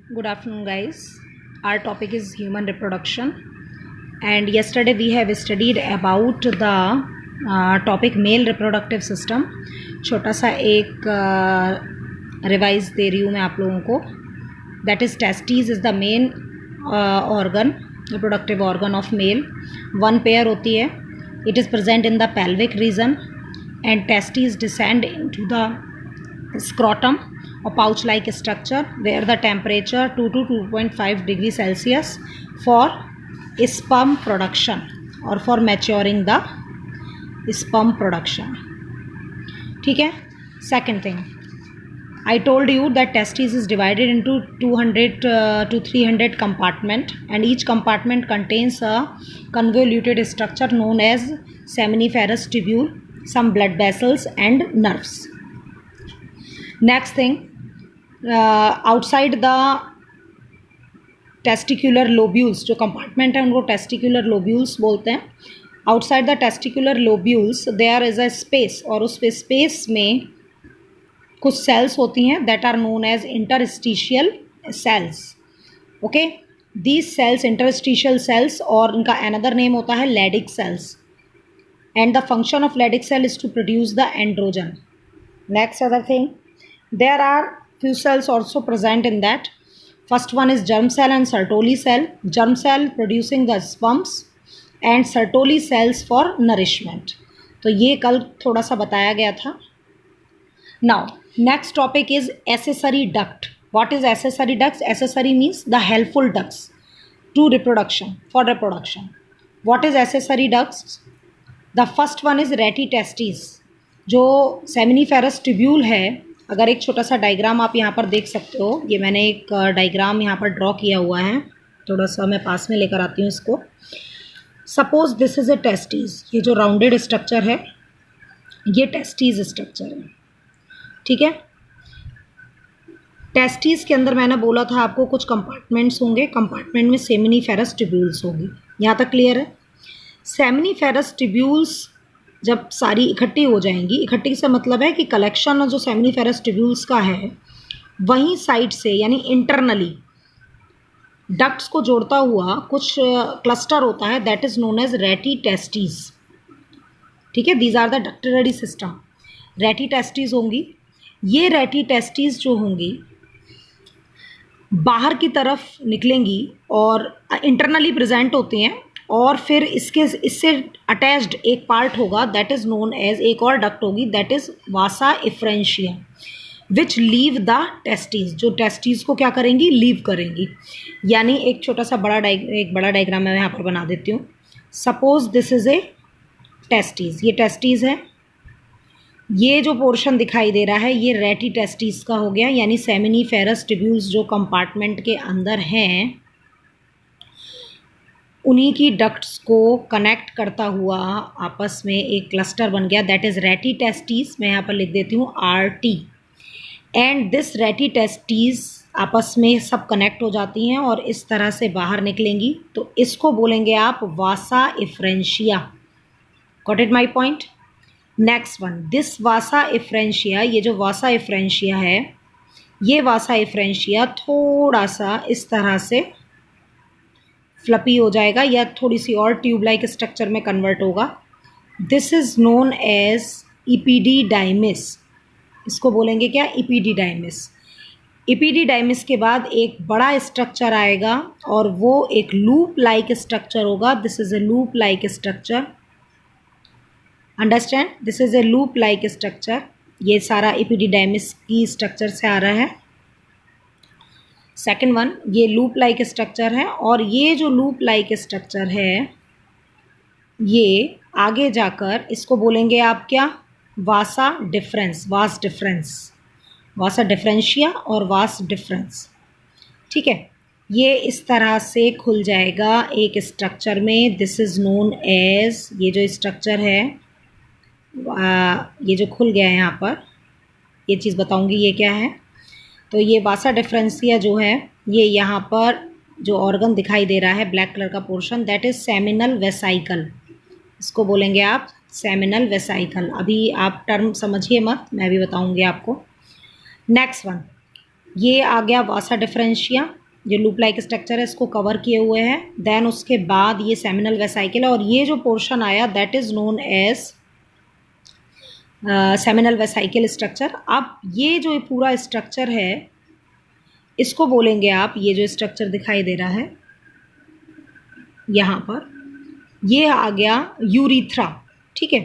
Good afternoon, guys. Our topic is human reproduction, and yesterday we have studied about the topic male reproductive system. छोटा सा एक revise दे रही हूँ मैं आप लोगों को. That is testes is the main organ, reproductive organ of male. One pair होती है. It is present in the pelvic region, and testes descend into the scrotum or pouch like structure where the temperature 2 to 2.5 degree Celsius for sperm production or for maturing the sperm production. ठीक है. Second thing, I told you that testes is divided into 200 to 300 compartment, and each compartment contains a convoluted structure known as seminiferous tubule, some blood vessels and nerves. Next thing, outside the testicular lobules, जो compartment है उनको testicular lobules बोलते हैं. Outside the testicular lobules there is a space, और उस space में कुछ cells होती हैं that are known as interstitial cells. Okay, these cells interstitial cells, और इनका अनदर नेम होता है Leydig cells, and the function of Leydig cell is to produce the androgen. Next other thing, there are few cells also present in that. First one is germ cell and Sertoli cell. Germ cell producing the sperms and Sertoli cells for nourishment. तो ये कल थोड़ा सा बताया गया था. Now next topic is accessory duct. What is accessory ducts? Accessory means the helpful ducts to reproduction, for reproduction. What is accessory ducts? The first one is ratty testes. जो seminiferous tubule है, अगर एक छोटा सा diagram आप यहाँ पर देख सकते हो, ये मैंने एक डायग्राम यहाँ पर ड्रॉ किया हुआ है. थोड़ा सा मैं पास में लेकर आती हूँ इसको. Suppose this is a testes. ये जो राउंडेड स्ट्रक्चर है ये टेस्टीज स्ट्रक्चर है. ठीक है. टेस्टीज के अंदर मैंने बोला था आपको कुछ कंपार्टमेंट्स होंगे. कंपार्टमेंट में सेमिनिफेरस ट्यूब्यूल्स होगी. यहाँ तक क्लियर है. सेमिनिफेरस ट्यूब्यूल्स जब सारी इकट्ठी हो जाएंगी, इकट्ठी से मतलब है कि कलेक्शन जो सेमिनिफेरस ट्यूब्यूल्स का है वहीं साइड से यानी इंटरनली डक्ट्स को जोड़ता हुआ कुछ क्लस्टर होता है that is known as rete testes. ठीक है. These are the ductory system. Rete testes होंगी. ये रैटी टेस्टीज जो होंगी बाहर की तरफ निकलेंगी और इंटरनली प्रेजेंट होती हैं, और फिर इससे अटैच्ड एक पार्ट होगा दैट इज़ नोन एज, एक और डक्ट होगी that is vasa efferentia which leave the testes. जो टेस्टीज को क्या करेंगी? लीव करेंगी. यानी एक छोटा सा एक बड़ा डायग्राम मैं यहाँ पर बना देती हूँ. Suppose this is a testes. ये टेस्टीज है. ये जो पोर्शन दिखाई दे रहा है ये रैटी टेस्टीज का हो गया, यानी सेमिनिफेरस ट्यूब्यूल्स जो कंपार्टमेंट के अंदर हैं उन्हीं की डक्ट्स को कनेक्ट करता हुआ आपस में एक क्लस्टर बन गया दैट इज़ रैटी टेस्टीज. मैं यहाँ पर लिख देती हूँ RT. एंड दिस रैटी टेस्टीज आपस में सब कनेक्ट हो जाती हैं और इस तरह से बाहर निकलेंगी. तो इसको बोलेंगे आप vasa efferentia. Got it my point. Next one, this vasa efferentia. ये जो वासा इफ्रेंशिया है, ये वासा इफ्रेंशिया थोड़ा सा इस तरह से फ्लपी हो जाएगा या थोड़ी सी और ट्यूब लाइक स्ट्रक्चर में कन्वर्ट होगा. This is known as epididymis. इसको बोलेंगे क्या? इपीडीडाइमिस. इपीडीडाइमिस के बाद एक बड़ा स्ट्रक्चर आएगा और वो एक लूप लाइक स्ट्रक्चर होगा. This is A loop like structure. Understand? This is A loop like structure. ये सारा इपीडीडाइमिस की स्ट्रक्चर से आ रहा है. सेकेंड वन, ये लूप लाइक स्ट्रक्चर है, और ये जो लूप लाइक स्ट्रक्चर है ये आगे जाकर इसको बोलेंगे आप क्या? वासा डिफरेंस, वास डिफरेंस, वासा डिफरेंशिया और वास डिफरेंस. ठीक है. ये इस तरह से खुल जाएगा एक स्ट्रक्चर में. दिस इज़ नोन एज, ये जो स्ट्रक्चर है ये जो खुल गया है यहाँ पर, ये चीज़ बताऊँगी ये क्या है. तो ये वासा डिफरेंशिया जो है, ये यहाँ पर जो ऑर्गन दिखाई दे रहा है ब्लैक कलर का portion that is seminal vesicle. इसको बोलेंगे आप सेमिनल वेसाइकल. अभी आप टर्म समझिए मत, मैं भी बताऊँगी आपको. नेक्स्ट वन, ये आ गया वासा डिफरेंशिया, जो लूप लाइक स्ट्रक्चर है इसको कवर किए हुए है। देन उसके बाद ये सेमिनल वेसाइकिल है, और ये जो पोर्शन आया that is known as seminal vesicle structure. अब ये जो पूरा स्ट्रक्चर है इसको बोलेंगे आप, ये जो स्ट्रक्चर दिखाई दे रहा है यहाँ पर, ये आ गया यूरिथ्रा, ठीक है।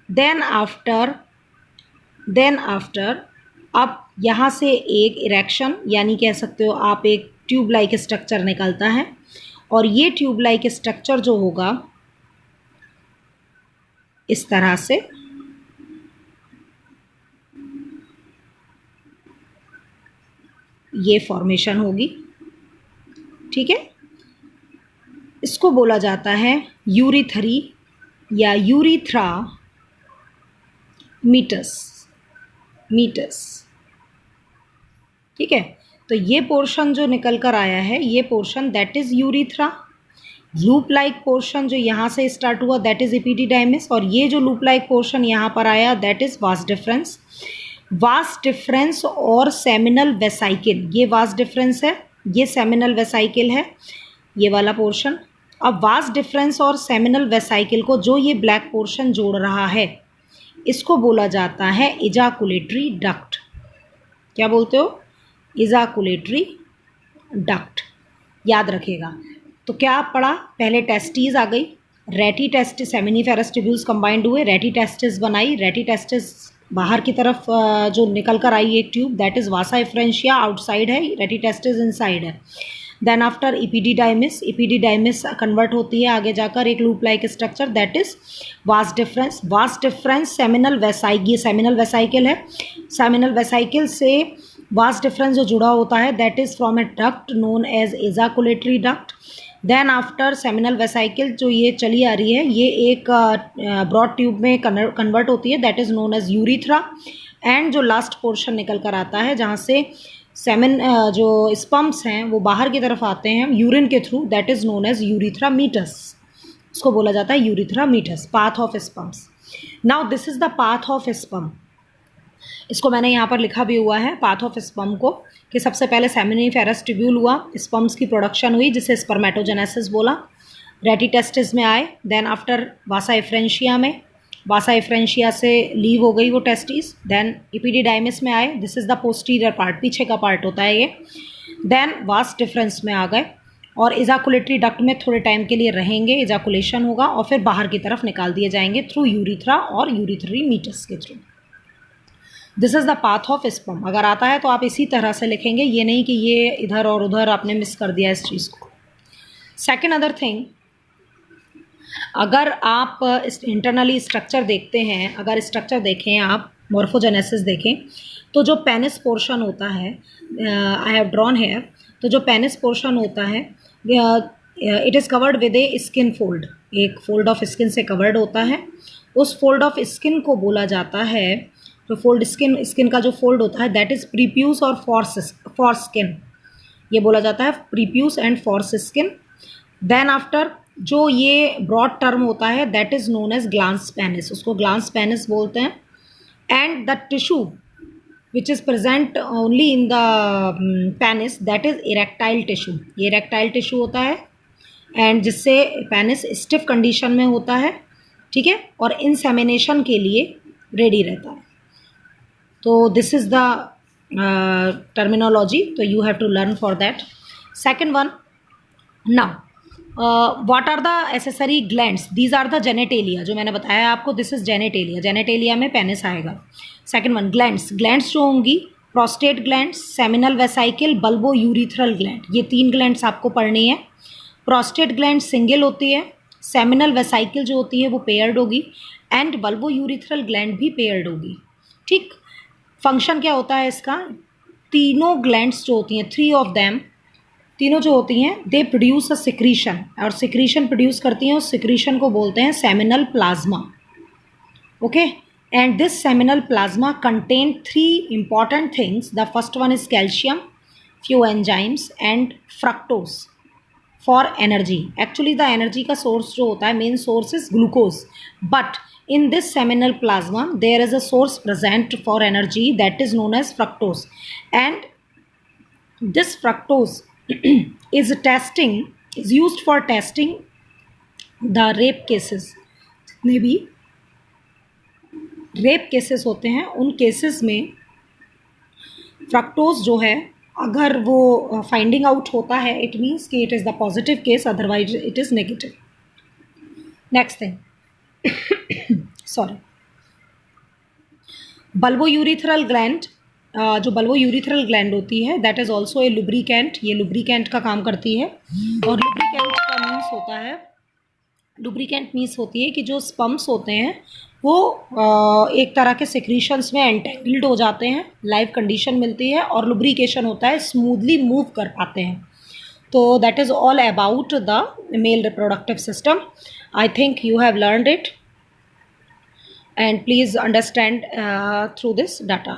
देन आफ्टर अब यहाँ से एक इरेक्शन यानी कह सकते हो आप एक ट्यूब लाइक स्ट्रक्चर निकलता है, और ये ट्यूब लाइक स्ट्रक्चर जो होगा इस तरह से, ये फॉर्मेशन होगी, ठीक है। इसको बोला जाता है यूरिथरी या यूरिथ्रा मीटस, ठीक है। तो ये पोर्शन जो निकल कर आया है, ये portion that is urethra. Loop like portion जो यहाँ से स्टार्ट हुआ दैट इज़ एपिडिडाइमिस, और ये जो लूप लाइक पोर्शन यहाँ पर आया that is vas deferens. Vas deferens और सेमिनल वेसाइकिल, ये वास डिफरेंस है, ये सेमिनल वेसाइकिल है, ये वाला पोर्शन। अब वास डिफरेंस और सेमिनल वेसाइकिल को जो ये ब्लैक पोर्शन जोड़ रहा है इसको बोला जाता है इजाकुलेटरी डक्ट। क्या बोलते हो? इजाकुलेटरी डक्ट, याद रखिएगा। तो क्या पढ़ा? पहले टेस्टीज आ गई, रेटी टेस्टिस सेमिनिफेरस ट्यूब्यूल्स कंबाइंड हुए, रेटी टेस्टिस बनाई, रेटी टेस्टिस बाहर की तरफ जो निकल कर आई एक tube that is vasa efferentia outside है, रेटी टेस्टिस इनसाइड है। देन आफ्टर इपीडीडाइमिस कन्वर्ट होती है आगे जाकर एक loop like structure that is vas deferens seminal vesicle, ये सेमिनल वेसाइकिल है। सेमिनल वेसाइकिल से वास डिफरेंस जो जुड़ा होता है that is from a duct known as ejaculatory duct. Then after seminal vesicle जो ये चली आ रही है ये एक ब्रॉड ट्यूब में कन्वर्ट होती है that is known as urethra. And जो लास्ट पोर्शन निकल कर आता है जहाँ से सेमिन जो स्पम्प्स हैं वो बाहर की तरफ आते हैं यूरिन के through that is known as urethra meatus, उसको बोला जाता है urethra meatus, path of sperms. Now this is the path of sperm, इसको मैंने यहाँ पर लिखा भी हुआ है पाथ ऑफ स्पम्प को, कि सबसे पहले सेमिनिफेरस ट्यूब्यूल हुआ, स्पम्प्स की प्रोडक्शन हुई जिसे स्पर्मेटोजेनेसिस बोला, रेटिटेस्टिस में आए, देन आफ्टर वासा एफ्रेंशिया में, वासा एफ्रेंशिया से लीव हो गई वो टेस्टिस, देन इपीडीडाइमिस में आए, this is the posterior part, पीछे का पार्ट होता है ये। देन वास डिफरेंस में आ गए और इजाकुलेटरी डक्ट में थोड़े टाइम के लिए रहेंगे, इजाकुलेशन होगा और फिर बाहर की तरफ निकाल दिए जाएंगे थ्रू यूरिथ्रा और यूरिथ्री मीटस के through. This is the path of sperm. अगर आता है तो आप इसी तरह से लिखेंगे, ये नहीं कि ये इधर और उधर आपने मिस कर दिया इस चीज़ को। सेकेंड अदर थिंग, अगर आप इंटरनली स्ट्रक्चर देखते हैं, अगर स्ट्रक्चर देखें आप, मॉर्फोजेनेसिस देखें, तो जो पेनिस पोर्शन होता है, आई हैव ड्रॉन हेयर, तो जो पेनिस पोर्शन होता है it is covered with A skin fold, एक फोल्ड ऑफ स्किन से कवर्ड होता है। उस फोल्ड ऑफ स्किन को बोला जाता है, जो फोल्ड स्किन का जो फोल्ड होता है दैट इज़ प्रीप्यूस और फॉर स्किन, ये बोला जाता है prepuce and foreskin. Then after जो ये ब्रॉड टर्म होता है that is known as glans penis, उसको ग्लांस पेनिस बोलते हैं। And the tissue which is present only in the penis that is erectile tissue, ये इरेक्टाइल टिश्यू होता है एंड जिससे पेनिस स्टिफ कंडीशन में होता है, ठीक है, और इंसेमिनेशन के लिए रेडी रहता है। तो दिस इज़ द टर्मिनोलॉजी, तो you have to learn for that. Second one, now what are the accessory glands, these are the genitalia, जो मैंने बताया आपको दिस इज जेनेटेलिया, जेनेटेलिया में पेनिस आएगा। सेकेंड वन, ग्लैंड्स, ग्लैंड्स जो होंगी prostate glands, seminal vesicle, bulbourethral gland, ये तीन ग्लैंड्स आपको पढ़नी है। प्रोस्टेट ग्लैंड सिंगल होती है, सेमिनल वेसाइकिल जो होती है वो पेयर्ड होगी एंड बल्बो यूरिथ्रल ग्लैंड भी पेयर्ड होगी, ठीक। फंक्शन क्या होता है इसका, तीनों ग्लैंड्स जो होती हैं, थ्री ऑफ देम, तीनों जो होती हैं दे प्रोड्यूस अ सिक्रीशन, और सिक्रीशन प्रोड्यूस करती हैं, उस सिक्रीशन को बोलते हैं seminal plasma, okay. And this seminal plasma contain three important things, the first one is calcium, few enzymes and fructose for energy. Actually the energy का source जो होता है, main source is glucose, but in this seminal plasma there is a source present for energy that is known as fructose, and This fructose is used for testing the rape cases. जितने भी rape cases होते हैं उन cases में fructose जो है, अगर वो फाइंडिंग आउट होता है, इट मीन्स कि it is the positive case, otherwise it is negative. Next thing, sorry, bulbourethral gland. जो बल्बोयूरिथ्रल ग्लैंड होती है that is also a lubricant. ये लुब्रिकेंट का काम करती है. और लुब्रिकेंट का मीन्स होता है, लुब्रिकेंट मीन्स होती है कि जो स्पम्स होते हैं वो एक तरह के सिक्रीशंस में एंटेंगल्ड हो जाते हैं, लाइव कंडीशन मिलती है, और लुब्रिकेशन होता है स्मूथली मूव कर पाते हैं. तो that is all about the male reproductive system. I think you have learned it and please understand through this data.